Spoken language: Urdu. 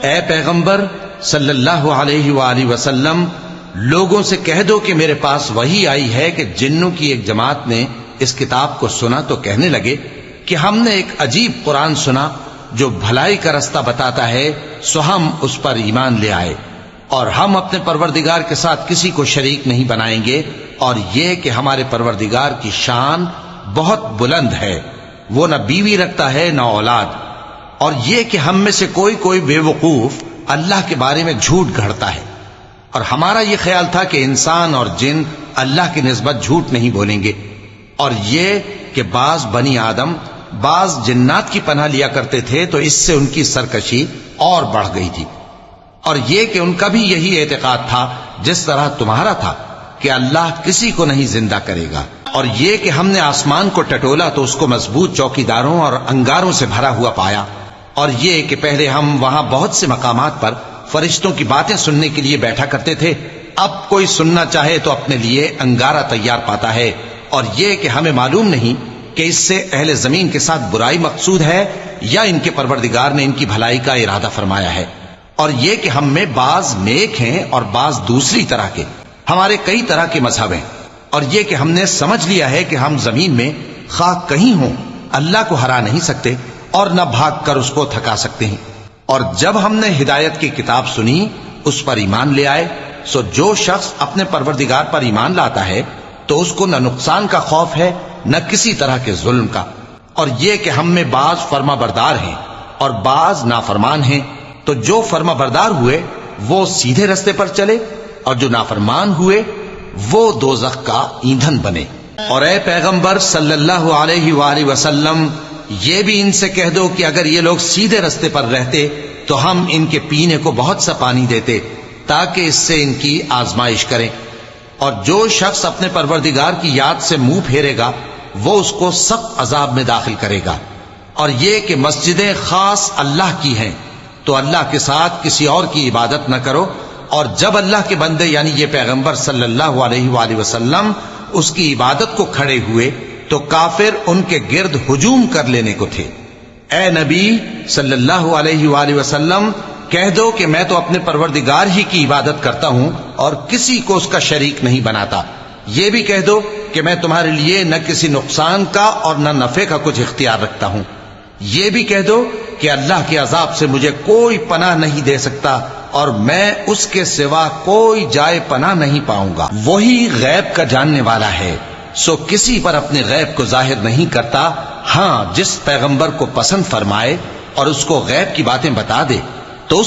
اے پیغمبر صلی اللہ علیہ وآلہ وسلم، لوگوں سے کہہ دو کہ میرے پاس وحی آئی ہے کہ جنوں کی ایک جماعت نے اس کتاب کو سنا تو کہنے لگے کہ ہم نے ایک عجیب قرآن سنا جو بھلائی کا رستہ بتاتا ہے، سو ہم اس پر ایمان لے آئے، اور ہم اپنے پروردگار کے ساتھ کسی کو شریک نہیں بنائیں گے، اور یہ کہ ہمارے پروردگار کی شان بہت بلند ہے، وہ نہ بیوی رکھتا ہے نہ اولاد، اور یہ کہ ہم میں سے کوئی بے وقوف اللہ کے بارے میں جھوٹ گھڑتا ہے، اور ہمارا یہ خیال تھا کہ انسان اور جن اللہ کی نسبت جھوٹ نہیں بولیں گے، اور یہ کہ بعض بنی آدم بعض جنات کی پناہ لیا کرتے تھے تو اس سے ان کی سرکشی اور بڑھ گئی تھی، اور یہ کہ ان کا بھی یہی اعتقاد تھا جس طرح تمہارا تھا کہ اللہ کسی کو نہیں زندہ کرے گا، اور یہ کہ ہم نے آسمان کو ٹٹولا تو اس کو مضبوط چوکیداروں اور انگاروں سے بھرا ہوا پایا، اور یہ کہ پہلے ہم وہاں بہت سے مقامات پر فرشتوں کی باتیں سننے کے لیے بیٹھا کرتے تھے، اب کوئی سننا چاہے تو اپنے لیے انگارہ تیار پاتا ہے، اور یہ کہ ہمیں معلوم نہیں کہ اس سے اہل زمین کے ساتھ برائی مقصود ہے یا ان کے پروردگار نے ان کی بھلائی کا ارادہ فرمایا ہے، اور یہ کہ ہم میں بعض نیک ہیں اور بعض دوسری طرح کے، ہمارے کئی طرح کے مذہب ہیں، اور یہ کہ ہم نے سمجھ لیا ہے کہ ہم زمین میں خواہ کہیں ہوں اللہ کو ہرا نہیں سکتے اور نہ بھاگ کر اس کو تھکا سکتے ہیں، اور جب ہم نے ہدایت کی کتاب سنی اس پر ایمان لے آئے، سو جو شخص اپنے پروردگار پر ایمان لاتا ہے تو اس کو نہ نقصان کا خوف ہے نہ کسی طرح کے ظلم کا، اور یہ کہ ہم میں بعض فرما بردار ہیں اور بعض نافرمان ہیں، تو جو فرما بردار ہوئے وہ سیدھے رستے پر چلے اور جو نافرمان ہوئے وہ دوزخ کا ایندھن بنے۔ اور اے پیغمبر صلی اللہ علیہ وآلہ وسلم، یہ بھی ان سے کہہ دو کہ اگر یہ لوگ سیدھے رستے پر رہتے تو ہم ان کے پینے کو بہت سا پانی دیتے تاکہ اس سے ان کی آزمائش کریں، اور جو شخص اپنے پروردگار کی یاد سے منہ پھیرے گا وہ اس کو سخت عذاب میں داخل کرے گا، اور یہ کہ مسجدیں خاص اللہ کی ہیں تو اللہ کے ساتھ کسی اور کی عبادت نہ کرو، اور جب اللہ کے بندے یعنی یہ پیغمبر صلی اللہ علیہ وآلہ وسلم اس کی عبادت کو کھڑے ہوئے تو کافر ان کے گرد ہجوم کر لینے کو تھے۔ اے نبی صلی اللہ علیہ وآلہ وسلم، کہہ دو کہ میں تو اپنے پروردگار ہی کی عبادت کرتا ہوں اور کسی کو اس کا شریک نہیں بناتا، یہ بھی کہہ دو کہ میں تمہارے لیے نہ کسی نقصان کا اور نہ نفع کا کچھ اختیار رکھتا ہوں، یہ بھی کہہ دو کہ اللہ کے عذاب سے مجھے کوئی پناہ نہیں دے سکتا اور میں اس کے سوا کوئی جائے پناہ نہیں پاؤں گا، وہی غیب کا جاننے والا ہے، سو کسی پر اپنے غیب کو ظاہر نہیں کرتا، ہاں جس پیغمبر کو پسند فرمائے اور اس کو غیب کی باتیں بتا دے